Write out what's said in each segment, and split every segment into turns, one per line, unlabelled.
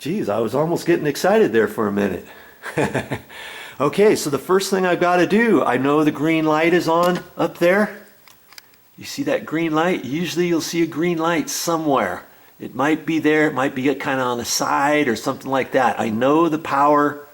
Geez, I was almost getting excited there for a minute. Okay, so the first thing I've got to do, I know the green light is on up there. You see that green light? Usually you'll see a green light somewhere. It might be there, it might be kind of on the side or something like that. I know the power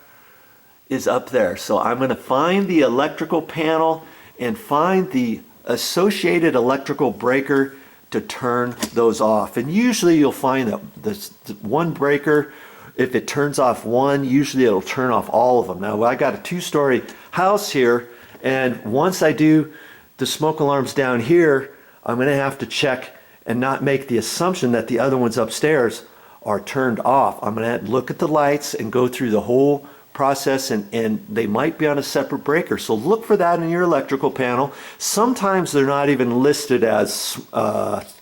is up there. So I'm going to find the electrical panel and find the associated electrical breaker to turn those off. And usually you'll find that this one breaker, if it turns off one, usually it'll turn off all of them. Now I got a two-story house here, and once I do the smoke alarms down here, I'm going to have to check and not make the assumption that the other ones upstairs are turned off. I'm going to look at the lights and go through the whole process, and they might be on a separate breaker. So look for that in your electrical panel. Sometimes they're not even listed as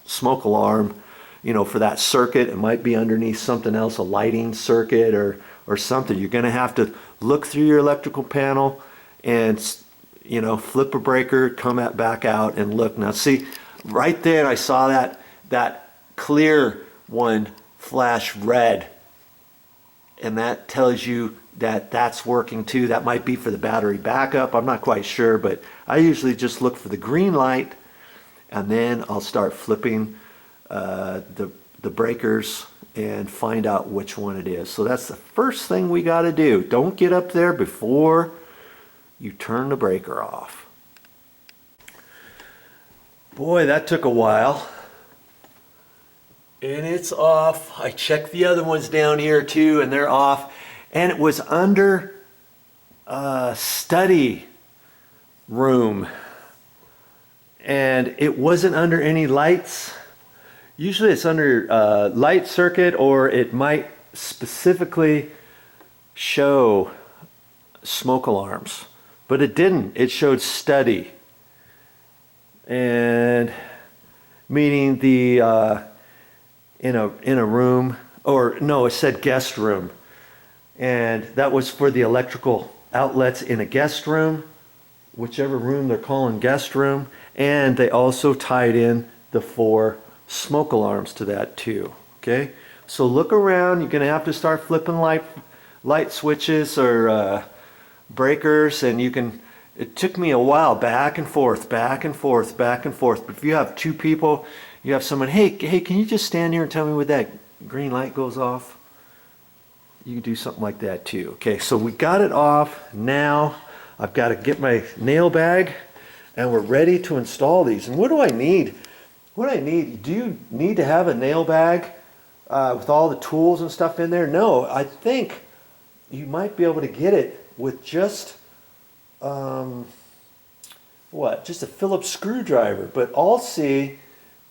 smoke alarm, you know, for that circuit. It might be underneath something else, a lighting circuit or something. You're going to have to look through your electrical panel and, you know, flip a breaker, come back out and look. Now see, right there I saw that clear one flash red, and that tells you that that's working too. That might be for the battery backup. I'm not quite sure, but I usually just look for the green light, and then I'll start flipping the breakers and find out which one it is. So that's the first thing we got to do. Don't get up there before you turn the breaker off. Boy, that took a while. And it's off. I checked the other ones down here too, and they're off. And it was under study room. And it wasn't under any lights. Usually it's under light circuit, or it might specifically show smoke alarms. But it didn't. It showed study. And meaning the in a room, or no, it said guest room. And that was for the electrical outlets in a guest room, whichever room they're calling guest room. And they also tied in the 4 smoke alarms to that too. Okay, so look around. You're going to have to start flipping light switches or breakers, and you can. It took me a while, back and forth, back and forth, back and forth. But if you have 2 people, you have someone, hey, can you just stand here and tell me when that green light goes off? You can do something like that too. Okay, so we got it off. Now I've got to get my nail bag, and we're ready to install these. And what do I need? What I need, do you need to have a nail bag with all the tools and stuff in there? No, I think you might be able to get it with just just a Phillips screwdriver. But I'll see,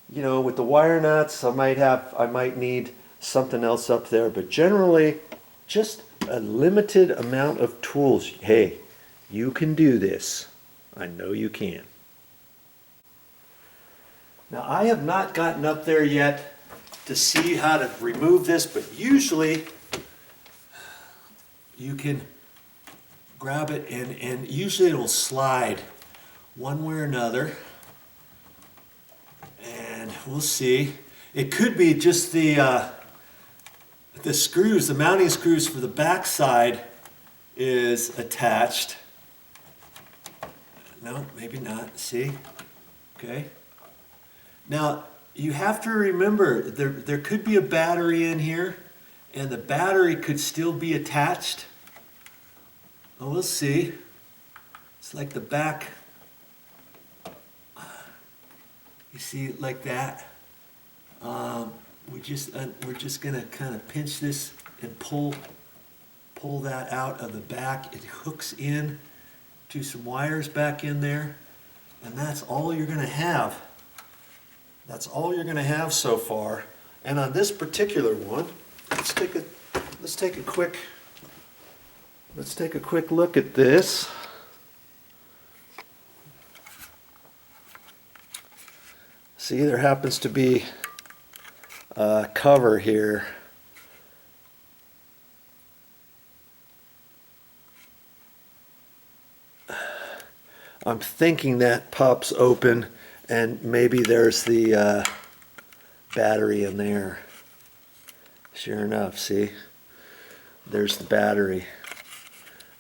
you know, with the wire nuts, I might need something else up there. But generally, just a limited amount of tools. Hey, you can do this. I know you can. Now, I have not gotten up there yet to see how to remove this, but usually you can grab it, and usually it will slide one way or another, and we'll see. It could be just the screws, the mounting screws for the back side is attached. No, maybe not. See? Okay. Now, you have to remember, there could be a battery in here, and the battery could still be attached. Well, we'll see. It's like the back, you see, like that. We're just gonna kind of pinch this and pull that out of the back. It hooks in to some wires back in there, and that's all you're gonna have. That's all you're going to have so far. And on this particular one, let's take a quick look at this. See, there happens to be a cover here. I'm thinking that pops open, and maybe there's the battery in there. Sure enough, see? There's the battery.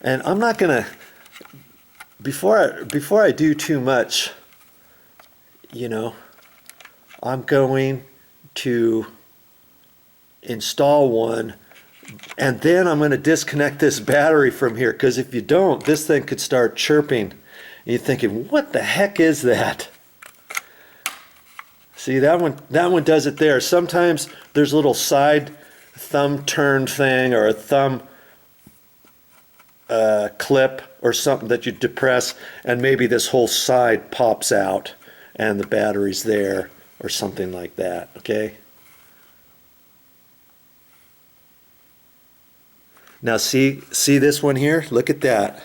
And I'm not gonna, before I do too much, you know, I'm going to install one, and then I'm going to disconnect this battery from here, because if you don't, this thing could start chirping. And you're thinking, what the heck is that? See, that one does it there. Sometimes there's a little side thumb turn thing, or a thumb clip or something that you depress, and maybe this whole side pops out and the battery's there, or something like that, okay? Now see this one here? Look at that.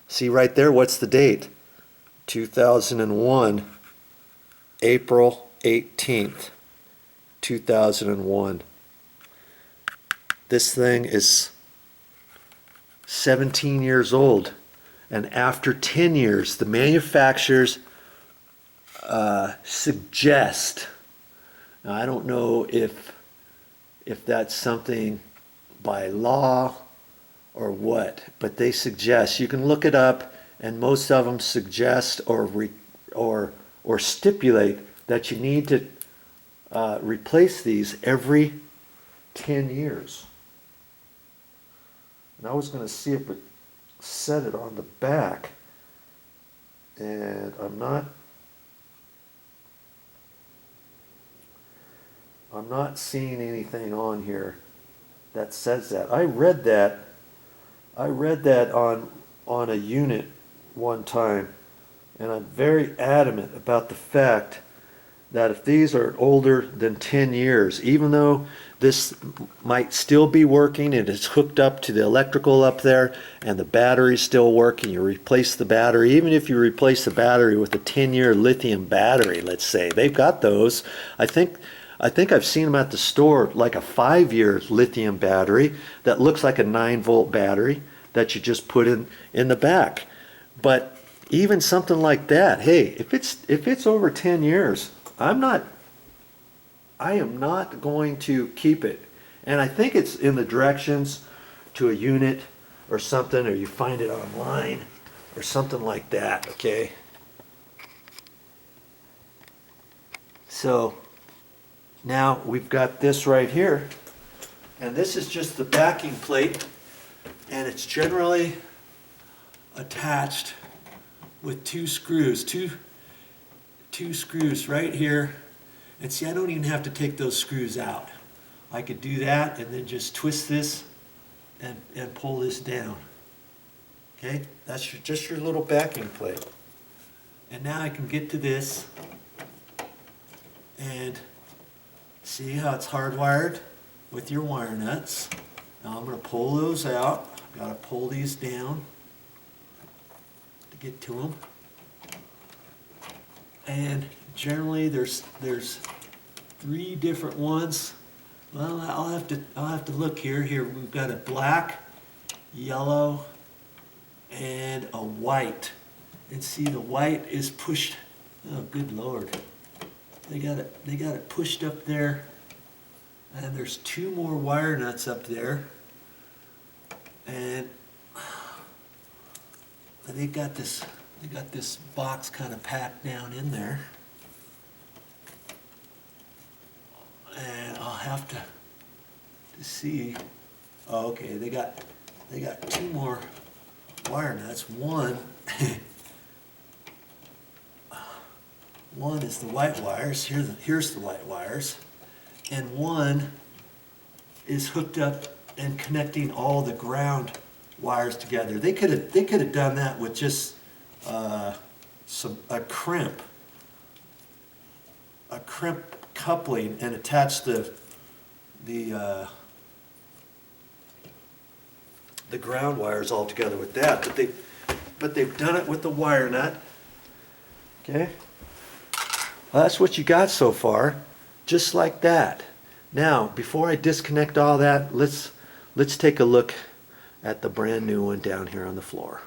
See right there, what's the date? 2001, April 18th, 2001. This thing is 17 years old, and after 10 years, the manufacturers suggest, now I don't know if that's something by law or what, but they suggest, you can look it up, and most of them suggest or stipulate that you need to replace these every 10 years. And I was going to see if it said it on the back, and I'm not seeing anything on here that says that. I read that on a unit one time, and I'm very adamant about the fact that if these are older than 10 years, even though this might still be working and it's hooked up to the electrical up there and the battery's still working, you replace the battery, even if you replace the battery with a 10-year lithium battery, let's say, they've got those. I think I've seen them at the store, like a 5-year lithium battery that looks like a 9-volt battery that you just put in the back. But even something like that, hey, if it's over 10 years, I am not going to keep it. And I think it's in the directions to a unit or something, or you find it online or something like that, okay? So now we've got this right here, and this is just the backing plate, and it's generally attached with two screws right here. And see, I don't even have to take those screws out. I could do that and then just twist this and pull this down. Okay, that's just your little backing plate. And now I can get to this and see how it's hardwired with your wire nuts. Now I'm going to pull those out. I've got to pull these down to get to them. And generally there's 3 different ones. Well, I'll have to look here. Here we've got a black, yellow, and a white. And see, the white is pushed. Oh, good Lord! They got it pushed up there. And there's 2 more wire nuts up there. And they got this box kind of packed down in there. And I'll have to see. Oh, okay, they got 2 more wire nuts. One is the white wires. Here's the white wires, and one is hooked up and connecting all the ground wires together. They could have done that with just a crimp coupling and attached the ground wires all together with that. But they've done it with the wire nut. Okay. Well, that's what you got so far, just like that. Now, before I disconnect all that, let's take a look at the brand new one down here on the floor.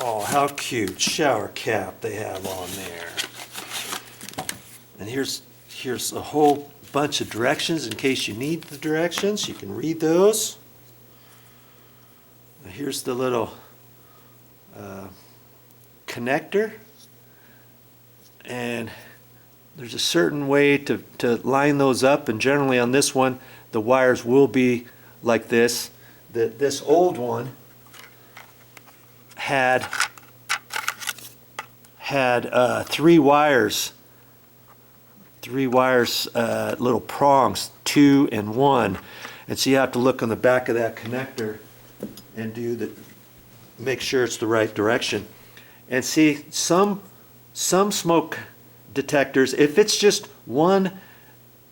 Oh, how cute. Shower cap they have on there. And here's a whole bunch of directions in case you need the directions. You can read those. Now here's the little connector. And there's a certain way to line those up, and generally on this one the wires will be like this. This old one had three wires, little prongs, 2 and 1, and so you have to look on the back of that connector and make sure it's the right direction. And see, some smoke detectors, if it's just one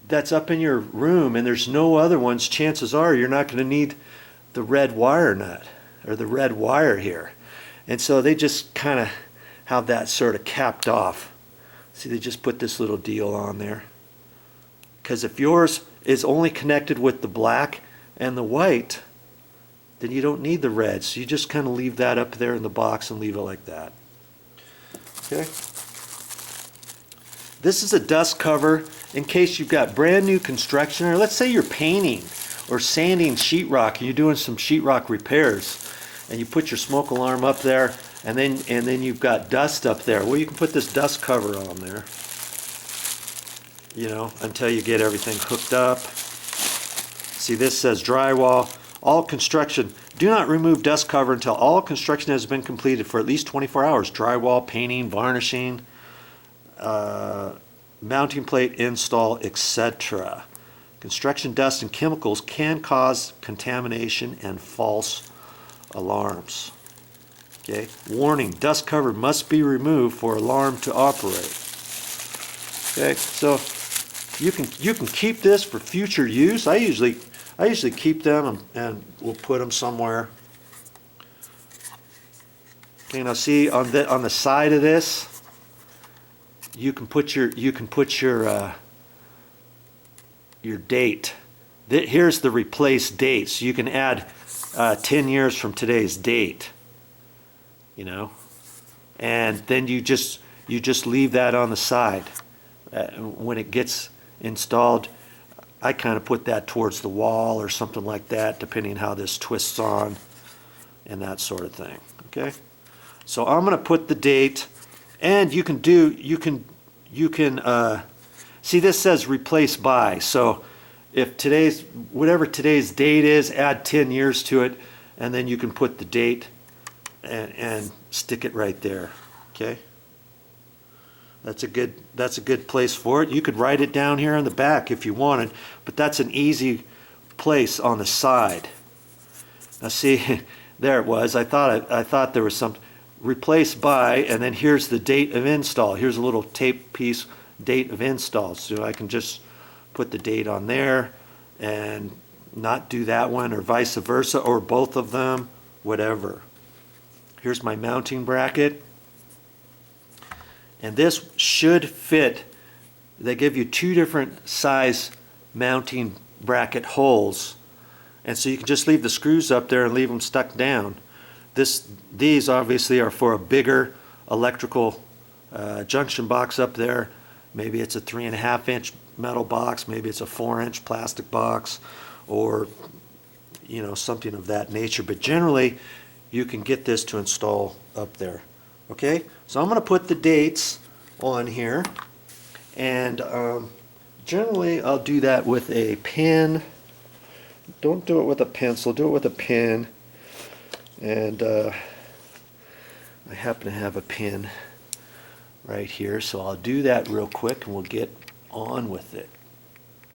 that's up in your room and there's no other ones, chances are you're not going to need the red wire nut or the red wire here. And so they just kind of have that sort of capped off. See, they just put this little deal on there. Because if yours is only connected with the black and the white, then you don't need the red. So you just kind of leave that up there in the box and leave it like that. Okay. This is a dust cover in case you've got brand new construction, or let's say you're painting or sanding sheetrock and you're doing some sheetrock repairs, and you put your smoke alarm up there, and then you've got dust up there. Well, you can put this dust cover on there, you know, until you get everything hooked up. See, this says drywall. All construction. Do not remove dust cover until all construction has been completed for at least 24 hours. Drywall, painting, varnishing, mounting plate install, etc. Construction dust and chemicals can cause contamination and false alarms. Okay. Warning: dust cover must be removed for alarm to operate. Okay. So you can keep this for future use. I usually keep them and we'll put them somewhere. Okay. Now see, on the side of this, you can put your date. Here's the replace date, so you can add 10 years from today's date, you know, and then you just leave that on the side. When it gets installed, I kind of put that towards the wall or something like that, depending how this twists on and that sort of thing. Okay, so I'm going to put the date. And you can see, this says replace by. So if whatever today's date is, add 10 years to it, and then you can put the date and stick it right there. Okay. That's a good place for it. You could write it down here on the back if you wanted, but that's an easy place on the side. Now see, there it was. I thought there was something. Replace by, and then here's the date of install. Here's a little tape piece, date of install. So I can just put the date on there and not do that one, or vice versa, or both of them, whatever. Here's my mounting bracket. And this should fit. They give you 2 different size mounting bracket holes. And so you can just leave the screws up there and leave them stuck down. These obviously are for a bigger electrical junction box up there. Maybe it's a 3.5 inch metal box, maybe it's a 4 inch plastic box, or you know, something of that nature. But generally, you can get this to install up there. Okay, so I'm going to put the dates on here, and generally I'll do that with a pen. Don't do it with a pencil, do it with a pen. And I happen to have a pen right here, so I'll do that real quick and we'll get on with it.